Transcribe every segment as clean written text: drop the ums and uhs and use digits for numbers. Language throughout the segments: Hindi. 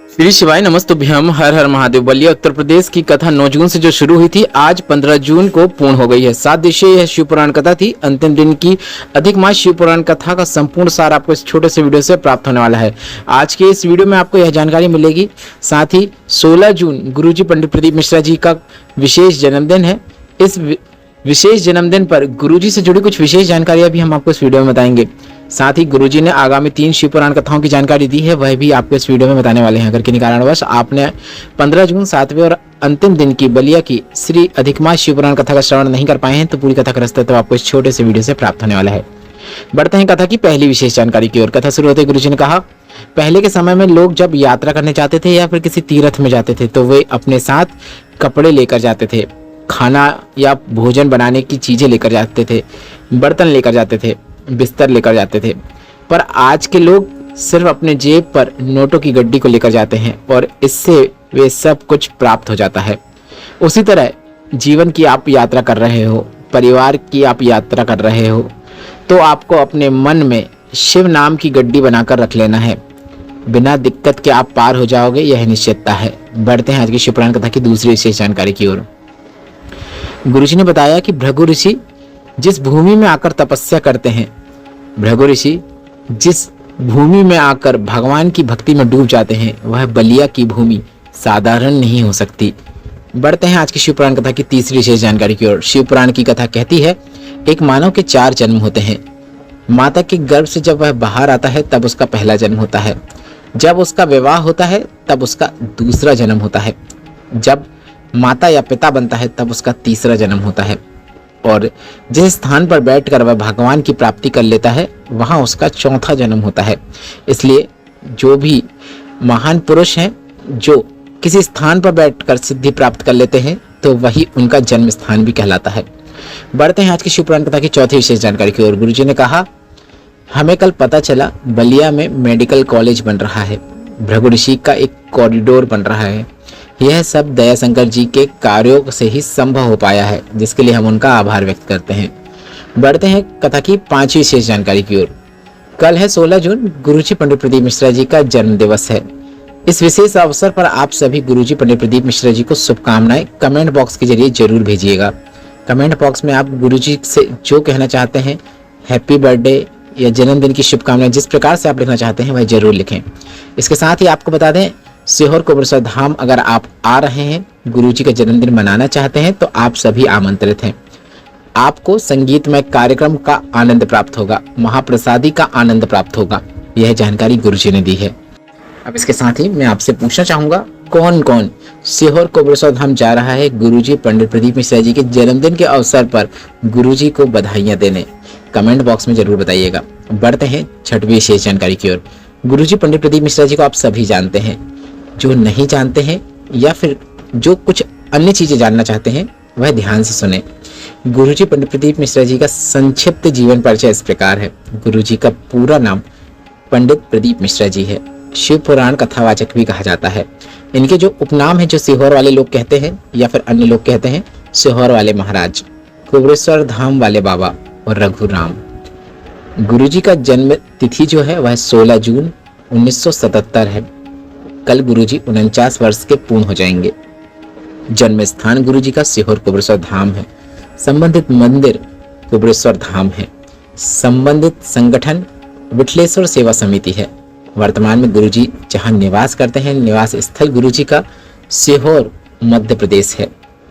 श्री शिवाय नमस्तुभ्यम। हर हर महादेव। बलिया उत्तर प्रदेश की कथा 9 जून से जो शुरू हुई थी, आज 15 जून को पूर्ण हो गई है। 7 दिवसीय यह शिव पुराण कथा थी। अंतिम दिन की अधिक मास शिव पुराण कथा का संपूर्ण सार आपको इस छोटे से वीडियो से प्राप्त होने वाला है। आज के इस वीडियो में आपको यह जानकारी मिलेगी। साथ ही 16 जून गुरुजी पंडित प्रदीप मिश्रा जी का विशेष जन्मदिन है। इस विशेष जन्मदिन पर गुरुजी से जुड़ी कुछ विशेष जानकारियां भी हम आपको इस वीडियो में बताएंगे। साथ ही गुरुजी ने आगामी 3 शिव पुराण कथाओं की जानकारी दी है, वह भी आपको इस वीडियो में बताने वाले हैं। अगर किन्हीं कारणवश आपने 15 जून 7वें और अंतिम दिन की बलिया की श्री अधिकमास शिव पुराण कथा का श्रवण नहीं कर पाए हैं तो पूरी कथा का रास्ता तो आपको इस छोटे से वीडियो से प्राप्त होने वाला है। बढ़ते हैं कथा की पहली विशेष जानकारी की ओर। कथा शुरू होते गुरुजी ने कहा, पहले के समय में लोग जब यात्रा करने जाते थे या फिर किसी तीर्थ में जाते थे तो वे अपने साथ कपड़े लेकर जाते थे, खाना या भोजन बनाने की चीजें लेकर जाते थे, बर्तन लेकर जाते थे, बिस्तर लेकर जाते थे। पर आज के लोग सिर्फ अपने जेब पर नोटों की गड्डी को लेकर जाते हैं और इससे वे सब कुछ प्राप्त हो जाता है। उसी तरह जीवन की आप यात्रा कर रहे हो, परिवार की आप यात्रा कर रहे हो, तो आपको अपने मन में शिव नाम की गड्डी बनाकर रख लेना है। बिना दिक्कत के आप पार हो जाओगे, यह निश्चितता है। बढ़ते हैं आज की शिव पुराण कथा की दूसरी विशेष जानकारी की ओर। गुरुजी ने बताया कि भृगु ऋषि जिस भूमि में आकर तपस्या करते हैं, भृगु ऋषि जिस भूमि में आकर भगवान की भक्ति में डूब जाते हैं, वह बलिया की भूमि साधारण नहीं हो सकती। बढ़ते हैं आज की शिव पुराण कथा की तीसरी विशेष जानकारी की ओर। शिव पुराण की कथा कहती है, एक मानव के 4 जन्म होते हैं। माता के गर्भ से जब वह बाहर आता है तब उसका पहला जन्म होता है। जब उसका विवाह होता है तब उसका दूसरा जन्म होता है। जब माता या पिता बनता है तब उसका तीसरा जन्म होता है। और जिस स्थान पर बैठकर वह भगवान की प्राप्ति कर लेता है वहां उसका चौथा जन्म होता है। इसलिए जो भी महान पुरुष हैं जो किसी स्थान पर बैठकर सिद्धि प्राप्त कर लेते हैं तो वही उनका जन्म स्थान भी कहलाता है। बढ़ते हैं आज की शिव पुराण कथा की चौथी विशेष जानकारी की ओर। गुरुजी ने कहा, हमें कल पता चला बलिया में मेडिकल कॉलेज बन रहा है, भृगु ऋषि का एक कॉरिडोर बन रहा है। यह सब दयाशंकर जी के कार्यों से ही संभव हो पाया है, जिसके लिए हम उनका आभार व्यक्त करते हैं। बढ़ते हैं कथा की 5वीं विशेष जानकारी की ओर। कल है 16 जून, गुरुजी पंडित प्रदीप मिश्रा जी का जन्म दिवस है। इस विशेष अवसर पर आप सभी गुरुजी पंडित प्रदीप मिश्रा जी को शुभकामनाएं कमेंट बॉक्स के जरिए जरूर भेजिएगा। कमेंट बॉक्स में आप गुरुजी से जो कहना चाहते हैं, हैप्पी बर्थडे या जन्मदिन की शुभकामनाएं जिस प्रकार से आप लिखना चाहते हैं वह जरूर लिखें। इसके साथ ही आपको बता दें, सीहोर कोबरेश्वर धाम अगर आप आ रहे हैं, गुरुजी का जन्मदिन मनाना चाहते हैं तो आप सभी आमंत्रित हैं। आपको संगीतमय कार्यक्रम का आनंद प्राप्त होगा, महाप्रसादी का आनंद प्राप्त होगा। यह जानकारी गुरुजी ने दी है। अब इसके साथ ही मैं आपसे पूछना चाहूंगा, कौन कौन सीहोर कोबरेश्वर धाम जा रहा है गुरुजी पंडित प्रदीप मिश्रा जी के जन्मदिन के अवसर पर गुरुजी को बधाइयां देने? कमेंट बॉक्स में जरूर बताइएगा। बढ़ते हैं 6वीं विशेष जानकारी की ओर। गुरुजी पंडित प्रदीप मिश्रा जी को आप सभी जानते हैं। जो नहीं जानते हैं या फिर जो कुछ अन्य चीजें जानना चाहते हैं वह ध्यान से सुने। गुरुजी पंडित प्रदीप मिश्रा जी का संक्षिप्त जीवन परिचय इस प्रकार है। गुरुजी का पूरा नाम पंडित प्रदीप मिश्रा जी है। शिव पुराण कथावाचक भी कहा जाता है। इनके जो उपनाम है, जो सीहोर वाले लोग कहते हैं या फिर अन्य लोग कहते हैं, सीहोर वाले महाराज, कोबरेश्वर धाम वाले बाबा और रघुराम। गुरुजी का जन्म तिथि जो है वह 16 जून 1977 है। कल गुरुजी 49 वर्ष के पूर्ण हो जाएंगे। जन्म स्थान गुरुजी का सीहोर कोबरेश्वर धाम है। संबंधित मंदिर कोबरेश्वर धाम है। संबंधित संगठन विठलेश्वर सेवा समिति है। वर्तमान में गुरुजी जहां निवास करते हैं, निवास स्थल गुरुजी का सीहोर मध्य प्रदेश है।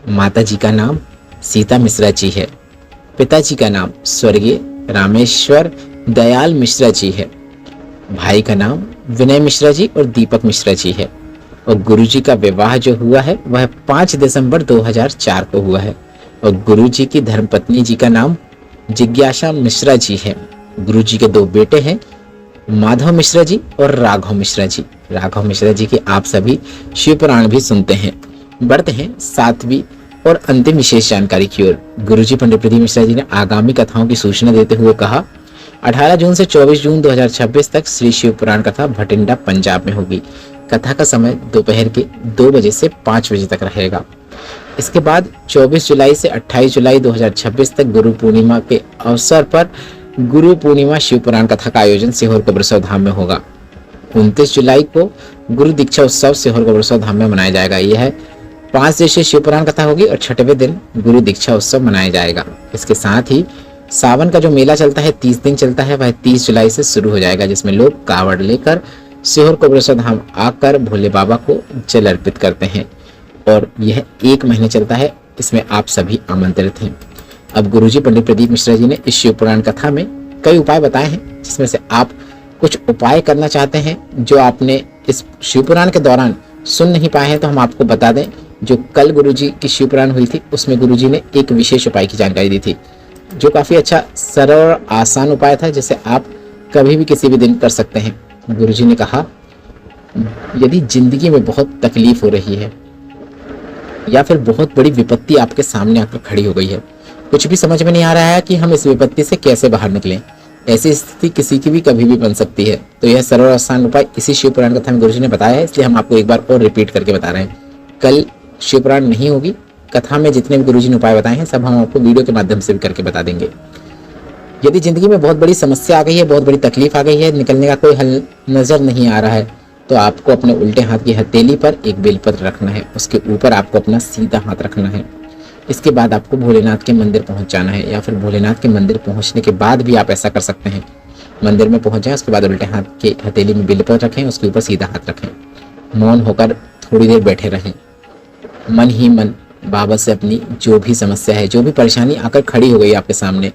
माता जी का नाम सीता मिश्रा जी है। पिताजी का नाम स्वर्गीय रामेश्वर दयाल मिश्रा जी है। भाई का नाम विनय मिश्रा जी और दीपक मिश्रा जी है। और गुरुजी का विवाह जो हुआ है वह 5 दिसंबर 2004 को हुआ है। और गुरुजी की धर्मपत्नी जी का नाम जिज्ञासा मिश्रा जी है। गुरुजी के 2 बेटे हैं, माधव मिश्रा जी और राघव मिश्रा जी। राघव मिश्रा जी की आप सभी शिव पुराण भी सुनते हैं। बढ़ते हैं 7वीं और अंतिम विशेष जानकारी की ओर। गुरुजी पंडित प्रदीप मिश्रा जी ने आगामी कथाओं की सूचना देते हुए कहा, 18 जून से 24 जून 2026 तक श्री शिव पुराण कथा भटिंडा पंजाब में होगी। कथा का समय दोपहर के 2 बजे से 5 बजे तक रहेगा। इसके बाद 24 जुलाई से 28 जुलाई 2026 तक गुरु पूर्णिमा के अवसर पर गुरु पूर्णिमा शिव पुराण कथा का आयोजन सीहोर कोबरेश्वर धाम में होगा। 29 जुलाई को गुरु दीक्षा उत्सव सीहोर गोपेश्वर धाम में मनाया जाएगा। यह 5 दिवसीय शिव पुराण कथा होगी और 6वें दिन गुरु दीक्षा उत्सव मनाया जाएगा। इसके साथ ही सावन का जो मेला चलता है 30 दिन चलता है, वह 30 जुलाई से शुरू हो जाएगा, जिसमें लोग कावड़ लेकर सीहोर गोपेश्वर धाम आकर भोले बाबा को जल अर्पित करते हैं और यह 1 महीने चलता है। इसमें आप सभी आमंत्रित हैं। अब गुरुजी पंडित प्रदीप मिश्रा जी ने इस शिव पुराण कथा में कई उपाय बताए हैं, जिसमें से आप कुछ उपाय करना चाहते हैं जो आपने इस शिव पुराण के दौरान सुन नहीं पाए हैं, तो हम आपको बता दें। जो कल गुरुजी की शिव पुराण हुई थी उसमें गुरुजी ने एक विशेष उपाय की जानकारी दी थी, जो काफी अच्छा सरल और आसान उपाय था, जिसे आप कभी भी किसी भी दिन कर सकते हैं। गुरुजी ने कहा, यदि जिंदगी में बहुत तकलीफ हो रही है या फिर बहुत बड़ी विपत्ति आपके सामने आकर खड़ी हो गई है, कुछ भी समझ में नहीं आ रहा है कि हम इस विपत्ति से कैसे बाहर निकलें, ऐसी स्थिति किसी की भी कभी भी बन सकती है, तो यह सरल और आसान उपाय इसी शिव पुराण कथा में गुरुजी ने बताया है, इसलिए हम आपको एक बार और रिपीट करके बता रहे हैं। कल शिव पुराण नहीं होगी, कथा में जितने भी गुरुजी ने उपाय बताए हैं सब हम आपको वीडियो के माध्यम से भी करके बता देंगे। यदि जिंदगी में बहुत बड़ी समस्या आ गई है, बहुत बड़ी तकलीफ आ गई है, निकलने का कोई हल नजर नहीं आ रहा है, तो आपको अपने उल्टे हाथ की हथेली पर एक बेलपत्र रखना है, उसके ऊपर आपको अपना सीधा हाथ रखना है। इसके बाद आपको भोलेनाथ के मंदिर पहुंच जाना है, या फिर भोलेनाथ के मंदिर पहुंचने के बाद भी आप ऐसा कर सकते हैं। मंदिर में पहुंच जाए, उसके बाद उल्टे हाथ के हथेली में बेलपत्र रखें, उसके ऊपर सीधा हाथ रखें, मौन होकर थोड़ी देर बैठे रहें। मन ही मन बाबा से अपनी जो भी समस्या है, जो भी परेशानी आकर खड़ी हो गई आपके सामने,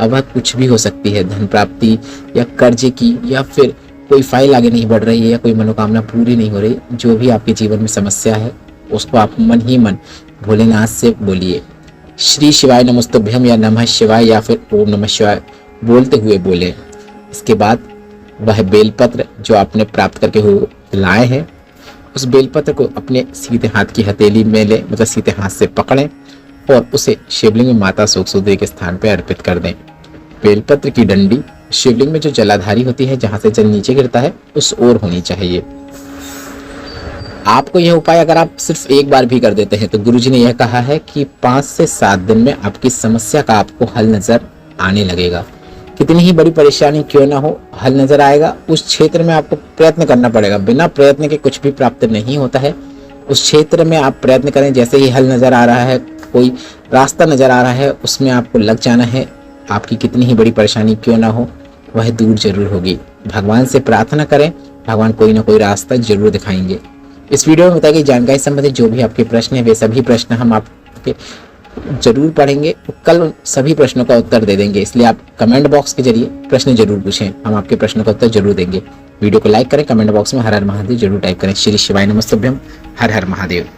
अब वह कुछ भी हो सकती है, धन प्राप्ति या कर्जे की, या फिर कोई फाइल आगे नहीं बढ़ रही है, या कोई मनोकामना पूरी नहीं हो रही, जो भी आपके जीवन में समस्या है उसको आप मन ही मन भोलेनाथ से बोलिए। श्री शिवाय नमस्तुभ्यम या नमः शिवाय या फिर ओम नमः शिवाय बोलते हुए बोले। इसके बाद वह बेलपत्र जो आपने प्राप्त करके लाए हैं, उस बेलपत्र को अपने सीधे हाथ की हथेली में ले, मतलब सीधे हाथ से पकड़ें और उसे शिवलिंग में माता सुखसुंदरी के स्थान पर अर्पित कर दें। बेलपत्र की डंडी शिवलिंग में जो जलाधारी होती है, जहां से जल नीचे गिरता है, उस ओर होनी चाहिए। आपको यह उपाय अगर आप सिर्फ एक बार भी कर देते हैं तो गुरुजी ने यह कहा है कि 5 से 7 दिन में आपकी समस्या का आपको हल नजर आने लगेगा। कितनी ही बड़ी परेशानी क्यों ना हो, हल नजर आएगा। उस क्षेत्र में आपको प्रयत्न करना पड़ेगा, बिना प्रयत्न के कुछ भी प्राप्त नहीं होता है। उस क्षेत्र में आप प्रयत्न करें, जैसे ही हल नजर आ रहा है, कोई रास्ता नजर आ रहा है, उसमें आपको लग जाना है। आपकी कितनी ही बड़ी परेशानी क्यों ना हो, वह दूर जरूर होगी। भगवान से प्रार्थना करें, भगवान कोई ना कोई रास्ता जरूर दिखाएंगे। इस वीडियो में बताई गई जानकारी संबंधित जो भी आपके प्रश्न है, वे सभी प्रश्न हम आपके जरूर पढ़ेंगे, कल सभी प्रश्नों का उत्तर दे देंगे, इसलिए आप कमेंट बॉक्स के जरिए प्रश्न जरूर पूछें, हम आपके प्रश्नों का उत्तर जरूर देंगे। वीडियो को लाइक करें, कमेंट बॉक्स में हर हर महादेव जरूर टाइप करें। श्री शिवाय नमस्तुभ्यम, हर हर महादेव।